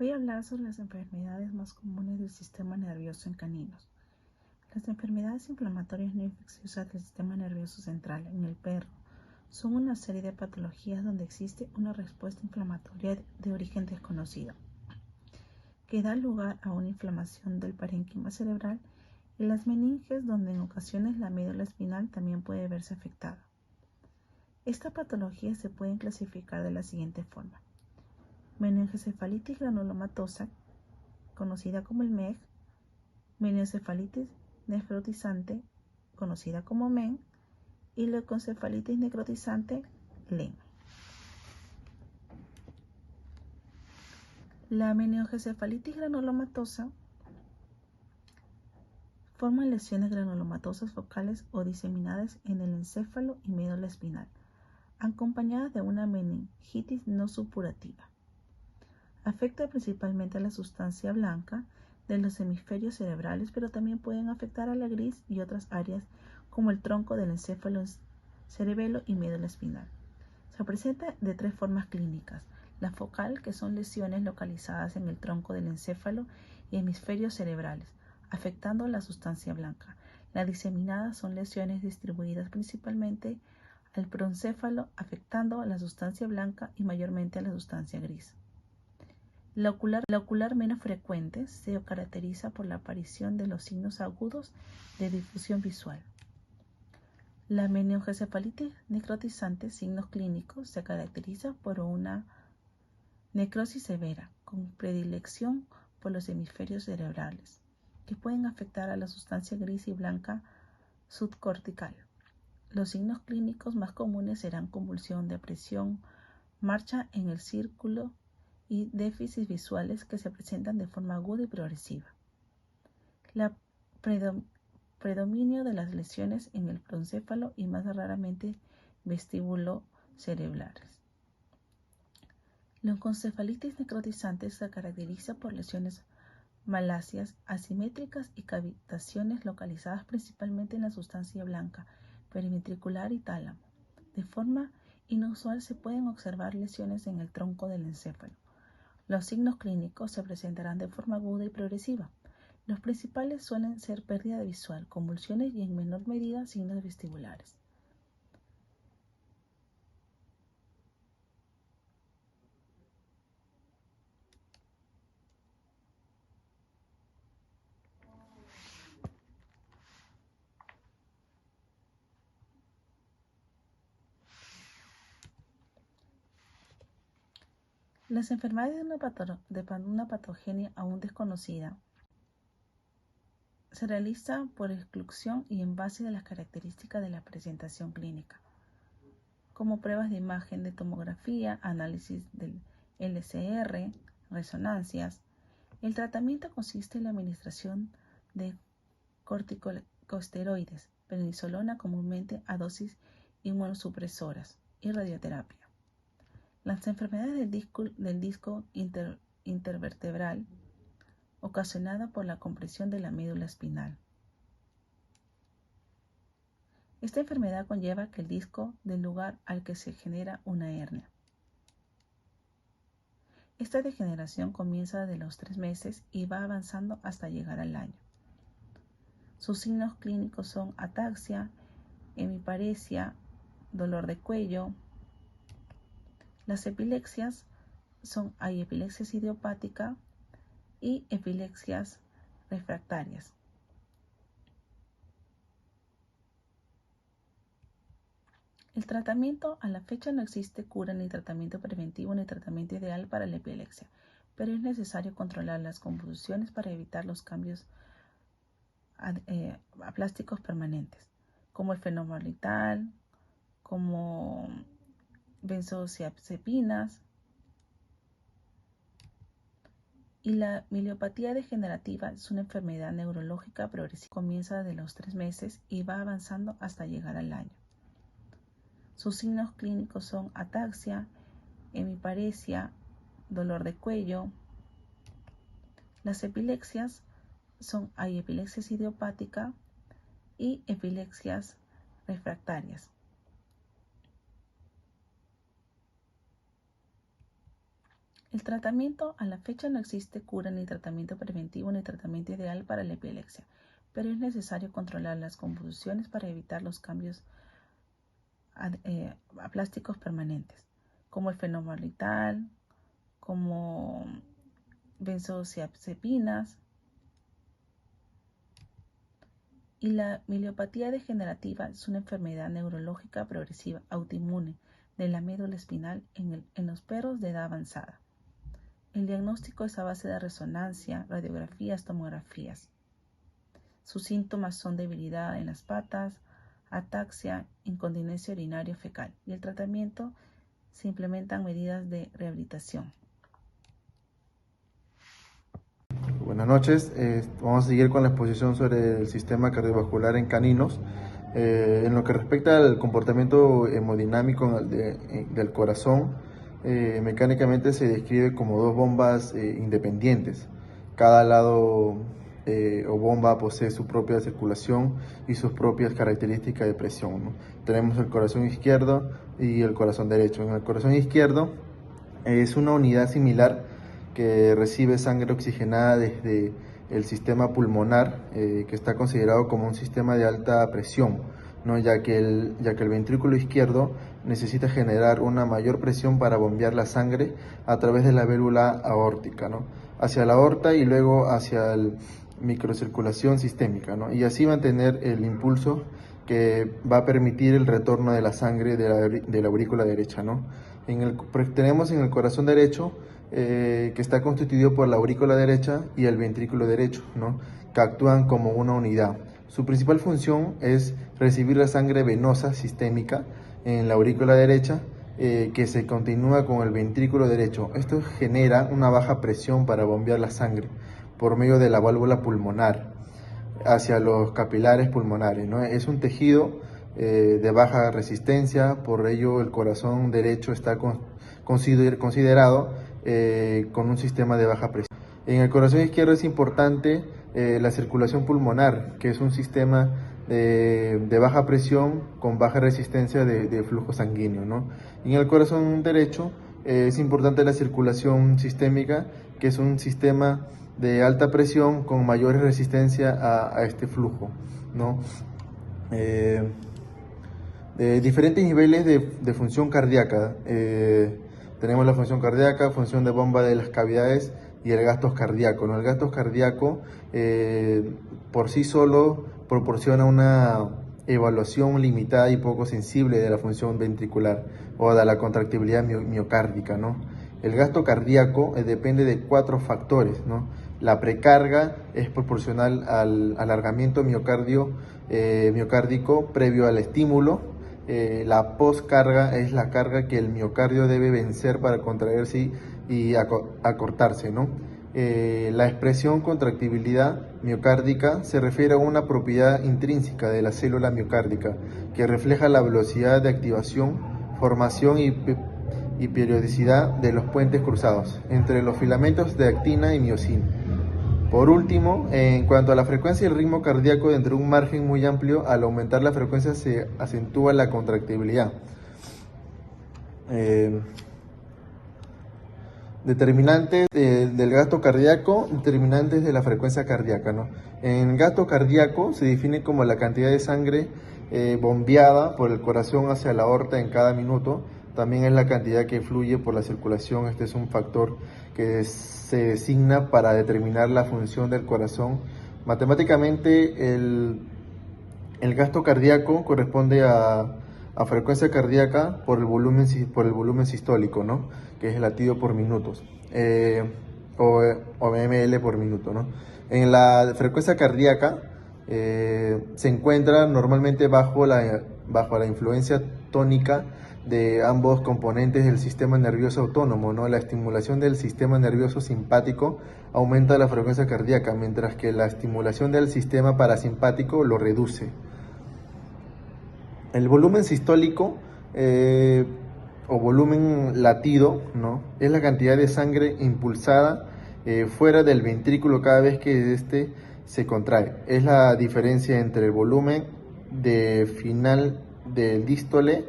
Voy a hablar sobre las enfermedades más comunes del sistema nervioso en caninos. Las enfermedades inflamatorias no infecciosas del sistema nervioso central en el perro son una serie de patologías donde existe una respuesta inflamatoria de origen desconocido, que da lugar a una inflamación del parénquima cerebral y las meninges, donde en ocasiones la médula espinal también puede verse afectada. Estas patologías se pueden clasificar de la siguiente forma: meningoencefalitis granulomatosa, conocida como el MEG, meningoencefalitis necrotizante, conocida como MEN, y leucoencefalitis necrotizante, LEN. La meningoencefalitis granulomatosa forma lesiones granulomatosas focales o diseminadas en el encéfalo y médula espinal, acompañadas de una meningitis no supurativa. Afecta principalmente a la sustancia blanca de los hemisferios cerebrales, pero también pueden afectar a la gris y otras áreas como el tronco del encéfalo, cerebelo y médula espinal. Se presenta de tres formas clínicas: la focal, que son lesiones localizadas en el tronco del encéfalo y hemisferios cerebrales, afectando a la sustancia blanca. La diseminada son lesiones distribuidas principalmente al proencéfalo, afectando a la sustancia blanca y mayormente a la sustancia gris. La ocular menos frecuente se caracteriza por la aparición de los signos agudos de difusión visual. La meningoencefalitis necrotizante, signos clínicos, se caracteriza por una necrosis severa, con predilección por los hemisferios cerebrales, que pueden afectar a la sustancia gris y blanca subcortical. Los signos clínicos más comunes serán convulsión, depresión, marcha en el círculo y déficits visuales que se presentan de forma aguda y progresiva. La predominio de las lesiones en el proencéfalo y más raramente vestíbulo cerebrales. La leucoencefalitis necrotizante se caracteriza por lesiones maláceas asimétricas y cavitaciones localizadas principalmente en la sustancia blanca, periventricular y tálamo. De forma inusual se pueden observar lesiones en el tronco del encéfalo. Los signos clínicos se presentarán de forma aguda y progresiva. Los principales suelen ser pérdida visual, convulsiones y en menor medida signos vestibulares. Las enfermedades de una patogenia aún desconocida se realizan por exclusión y en base de las características de la presentación clínica, como pruebas de imagen de tomografía, análisis del LCR, resonancias. El tratamiento consiste en la administración de corticosteroides, prednisolona comúnmente a dosis inmunosupresoras, y radioterapia. Las enfermedades del disco intervertebral ocasionada por la compresión de la médula espinal. Esta enfermedad conlleva que el disco dé lugar al que se genera una hernia. Esta degeneración comienza de los 3 meses y va avanzando hasta llegar al año. Sus signos clínicos son ataxia, hemiparesia, dolor de cuello. Las epilepsias hay epilepsia idiopática y epilepsias refractarias. El tratamiento: a la fecha no existe cura, ni tratamiento preventivo, ni tratamiento ideal para la epilepsia, pero es necesario controlar las convulsiones para evitar los cambios aplásticos permanentes, como el fenobarbital, como benzodiazepinas. Y la miliopatía degenerativa es una enfermedad neurológica progresiva. Comienza de los 3 meses y va avanzando hasta llegar al año. Sus signos clínicos son ataxia, hemiparesia, dolor de cuello. Las epilepsias hay epilepsia idiopática y epilepsias refractarias. El tratamiento a la fecha no existe cura ni tratamiento preventivo ni tratamiento ideal para la epilepsia, pero es necesario controlar las convulsiones para evitar los cambios aplásticos permanentes, como el fenobarbital, como benzodiazepinas. Y la miliopatía degenerativa es una enfermedad neurológica progresiva autoinmune de la médula espinal en los perros de edad avanzada. El diagnóstico es a base de resonancia, radiografías, tomografías. Sus síntomas son debilidad en las patas, ataxia, incontinencia urinaria fecal, y el tratamiento se implementan medidas de rehabilitación. Buenas noches, vamos a seguir con la exposición sobre el sistema cardiovascular en caninos. En lo que respecta al comportamiento hemodinámico del corazón, mecánicamente se describe como dos bombas independientes. Cada lado o bomba posee su propia circulación y sus propias características de presión, ¿no? Tenemos el corazón izquierdo y el corazón derecho. En el corazón izquierdo es una unidad similar que recibe sangre oxigenada desde el sistema pulmonar, que está considerado como un sistema de alta presión, ¿no? ya que el ventrículo izquierdo necesita generar una mayor presión para bombear la sangre a través de la válvula aórtica, ¿no? Hacia la aorta y luego hacia la microcirculación sistémica, ¿no? Y así mantener el impulso que va a permitir el retorno de la sangre de la aurícula derecha, ¿no? Tenemos en el corazón derecho que está constituido por la aurícula derecha y el ventrículo derecho, ¿no? Que actúan como una unidad. Su principal función es recibir la sangre venosa sistémica en la aurícula derecha, que se continúa con el ventrículo derecho. Esto genera una baja presión para bombear la sangre por medio de la válvula pulmonar hacia los capilares pulmonares, ¿no? Es un tejido de baja resistencia, por ello el corazón derecho está considerado con un sistema de baja presión. En el corazón izquierdo es importante la circulación pulmonar, que es un sistema de baja presión con baja resistencia de flujo sanguíneo, ¿no? Y en el corazón derecho es importante la circulación sistémica, que es un sistema de alta presión con mayor resistencia a este flujo, ¿no? Diferentes niveles de función cardíaca. Tenemos la función cardíaca, función de bomba de las cavidades y el gasto cardíaco, ¿no? El gasto cardíaco por sí solo proporciona una evaluación limitada y poco sensible de la función ventricular o de la contractibilidad miocárdica, ¿no? El gasto cardíaco depende de 4 factores, ¿no? La precarga es proporcional al alargamiento miocárdico previo al estímulo. La poscarga es la carga que el miocardio debe vencer para contraerse y acortarse, ¿no? La expresión contractibilidad miocárdica se refiere a una propiedad intrínseca de la célula miocárdica que refleja la velocidad de activación, formación y periodicidad de los puentes cruzados entre los filamentos de actina y miocina. Por último, en cuanto a la frecuencia y el ritmo cardíaco dentro de un margen muy amplio, al aumentar la frecuencia se acentúa la contractibilidad. Determinantes del gasto cardíaco, determinantes de la frecuencia cardíaca, ¿no? En gasto cardíaco se define como la cantidad de sangre bombeada por el corazón hacia la aorta en cada minuto. También es la cantidad que fluye por la circulación. Este es un factor que se designa para determinar la función del corazón. Matemáticamente, el gasto cardíaco corresponde a frecuencia cardíaca por el volumen sistólico, ¿no? Que es el latido por minutos, o ml por minuto, ¿no? En la frecuencia cardíaca se encuentra normalmente bajo la influencia tónica de ambos componentes del sistema nervioso autónomo, ¿no? La estimulación del sistema nervioso simpático aumenta la frecuencia cardíaca, mientras que la estimulación del sistema parasimpático lo reduce. El volumen sistólico o volumen latido, ¿no? Es la cantidad de sangre impulsada fuera del ventrículo cada vez que éste se contrae. Es la diferencia entre el volumen final del diástole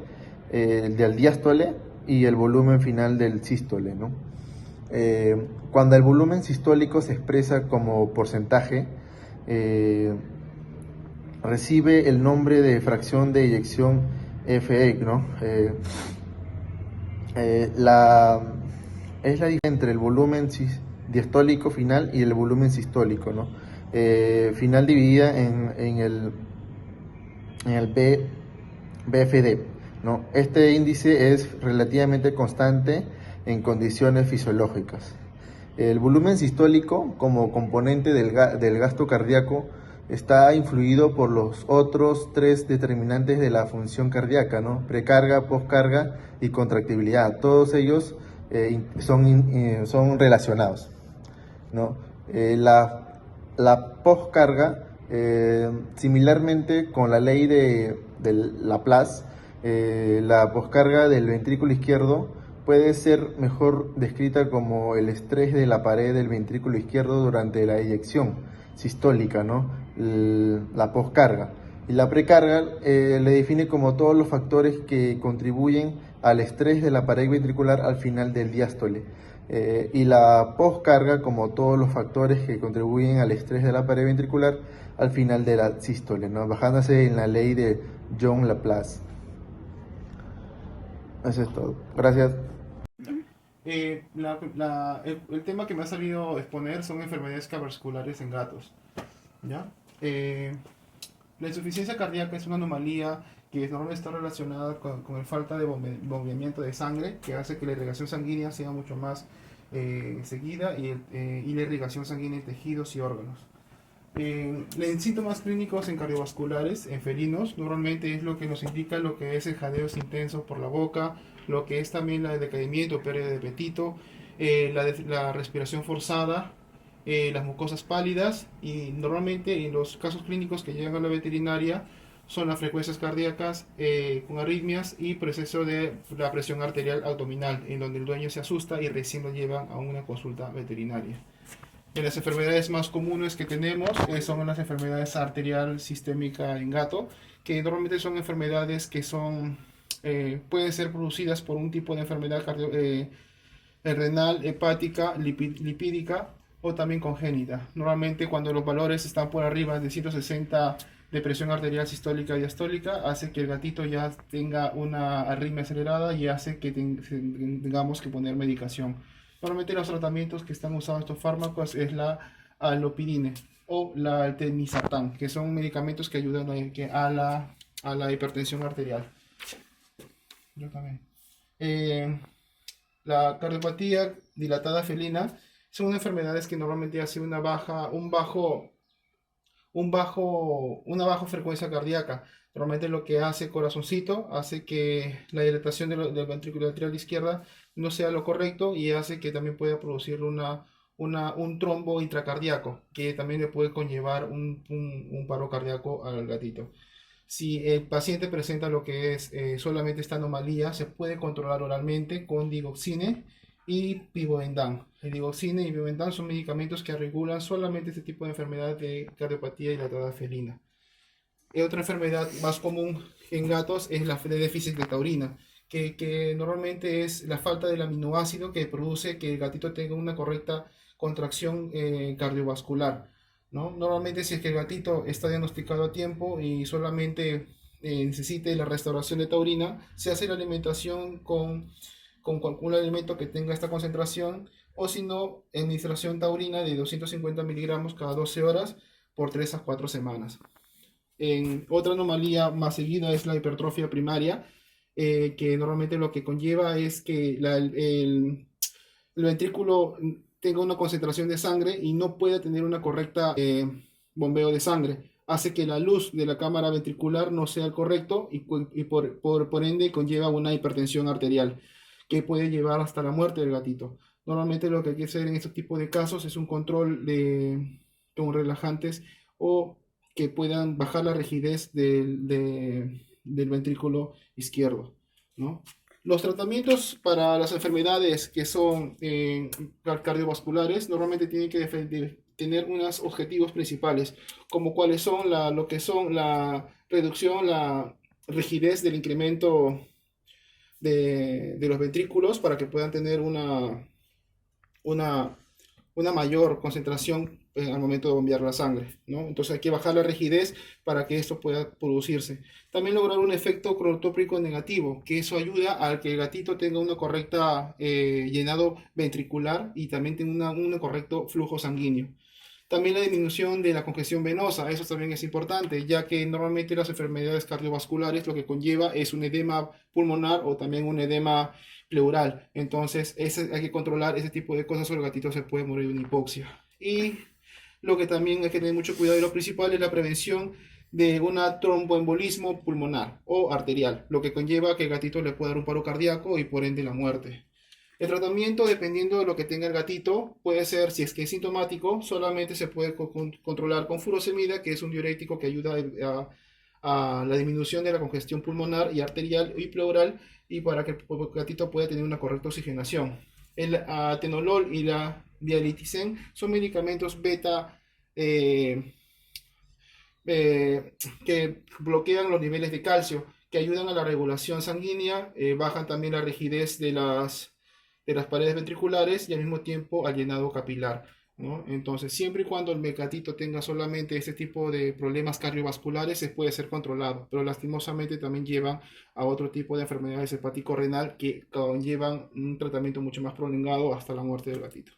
y el volumen final del sístole, ¿no? Cuando el volumen sistólico se expresa como porcentaje, recibe el nombre de fracción de eyección FE, ¿no? Es la diferencia entre el volumen diastólico final y el volumen sistólico, ¿no? Final dividida en el BFD, ¿no? Este índice es relativamente constante en condiciones fisiológicas. El volumen sistólico, como componente del gasto cardíaco, está influido por los otros tres determinantes de la función cardíaca, ¿no? Precarga, poscarga y contractibilidad. Todos ellos son relacionados, ¿no? La poscarga, similarmente con la ley de Laplace, la poscarga del ventrículo izquierdo puede ser mejor descrita como el estrés de la pared del ventrículo izquierdo durante la eyección sistólica, ¿no? La poscarga. Y la precarga le define como todos los factores que contribuyen al estrés de la pared ventricular al final del diástole. Y la poscarga como todos los factores que contribuyen al estrés de la pared ventricular al final de la sístole, ¿no? Bajándose en la ley de John Laplace. Eso es todo. Gracias. El tema que me ha salido exponer son enfermedades cardiovasculares en gatos. ¿Ya? La insuficiencia cardíaca es una anomalía que normalmente está relacionada con la falta de bombeamiento de sangre, que hace que la irrigación sanguínea sea mucho más seguida y la irrigación sanguínea en tejidos y órganos. En síntomas clínicos en cardiovasculares, en felinos, normalmente es lo que nos indica lo que es el jadeos intenso por la boca, lo que es también la decaimiento, pérdida de apetito, la respiración forzada, las mucosas pálidas y normalmente en los casos clínicos que llegan a la veterinaria son las frecuencias cardíacas con arritmias y proceso de la presión arterial abdominal, en donde el dueño se asusta y recién lo llevan a una consulta veterinaria. Las enfermedades más comunes que tenemos son las enfermedades arterial sistémica en gato, que normalmente son enfermedades que pueden ser producidas por un tipo de enfermedad renal, hepática, lipídica o también congénita. Normalmente cuando los valores están por arriba de 160 de presión arterial sistólica y diastólica, hace que el gatito ya tenga una arritmia acelerada y hace que tengamos que poner medicación. Normalmente los tratamientos que están usados estos fármacos es la alopidine o la telmisartán, que son medicamentos que ayudan a la hipertensión arterial. Yo también. La cardiopatía dilatada felina son enfermedades que normalmente hacen una baja frecuencia cardíaca. Normalmente lo que hace el corazoncito hace que la dilatación del ventrículo atrial izquierda no sea lo correcto y hace que también pueda producir un trombo intracardíaco, que también le puede conllevar un paro cardíaco al gatito. Si el paciente presenta lo que es solamente esta anomalía, se puede controlar oralmente con digoxine y pibovendan. El digoxine y pibovendan son medicamentos que regulan solamente este tipo de enfermedad de cardiopatía dilatada felina. Otra enfermedad más común en gatos es la de déficit de taurina, que normalmente es la falta del aminoácido que produce que el gatito tenga una correcta contracción cardiovascular, ¿no? Normalmente si es que el gatito está diagnosticado a tiempo y solamente necesite la restauración de taurina, se hace la alimentación con un alimento que tenga esta concentración o si no, administración taurina de 250 miligramos cada 12 horas por 3 a 4 semanas. Otra anomalía más seguida es la hipertrofia primaria, que normalmente lo que conlleva es que el ventrículo tenga una concentración de sangre y no pueda tener una correcta bombeo de sangre. Hace que la luz de la cámara ventricular no sea el correcto y por ende conlleva una hipertensión arterial que puede llevar hasta la muerte del gatito. Normalmente lo que hay que hacer en este tipo de casos es un control con relajantes o que puedan bajar la rigidez del ventrículo izquierdo, ¿no? Los tratamientos para las enfermedades que son cardiovasculares normalmente tienen que tener unos objetivos principales, como cuáles son lo que son la reducción, la rigidez del incremento de los ventrículos para que puedan tener una, una mayor concentración al momento de bombear la sangre, ¿no? Entonces hay que bajar la rigidez para que esto pueda producirse. También lograr un efecto cronotópico negativo, que eso ayuda a que el gatito tenga una correcta llenado ventricular y también tenga un correcto flujo sanguíneo. También la disminución de la congestión venosa, eso también es importante, ya que normalmente las enfermedades cardiovasculares lo que conlleva es un edema pulmonar o también un edema pleural. Entonces, hay que controlar ese tipo de cosas o el gatito se puede morir de una hipoxia. Y lo que también hay que tener mucho cuidado y lo principal es la prevención de un tromboembolismo pulmonar o arterial, lo que conlleva que el gatito le pueda dar un paro cardíaco y por ende la muerte. El tratamiento, dependiendo de lo que tenga el gatito, puede ser, si es que es sintomático, solamente se puede controlar con furosemida, que es un diurético que ayuda a la disminución de la congestión pulmonar y arterial y pleural y para que el gatito pueda tener una correcta oxigenación. El atenolol y la dialiticen son medicamentos beta eh, que bloquean los niveles de calcio, que ayudan a la regulación sanguínea, bajan también la rigidez de las paredes ventriculares y al mismo tiempo al llenado capilar, ¿no? Entonces, siempre y cuando el gatito tenga solamente este tipo de problemas cardiovasculares, se puede ser controlado, pero lastimosamente también llevan a otro tipo de enfermedades hepático-renal que conllevan un tratamiento mucho más prolongado hasta la muerte del gatito.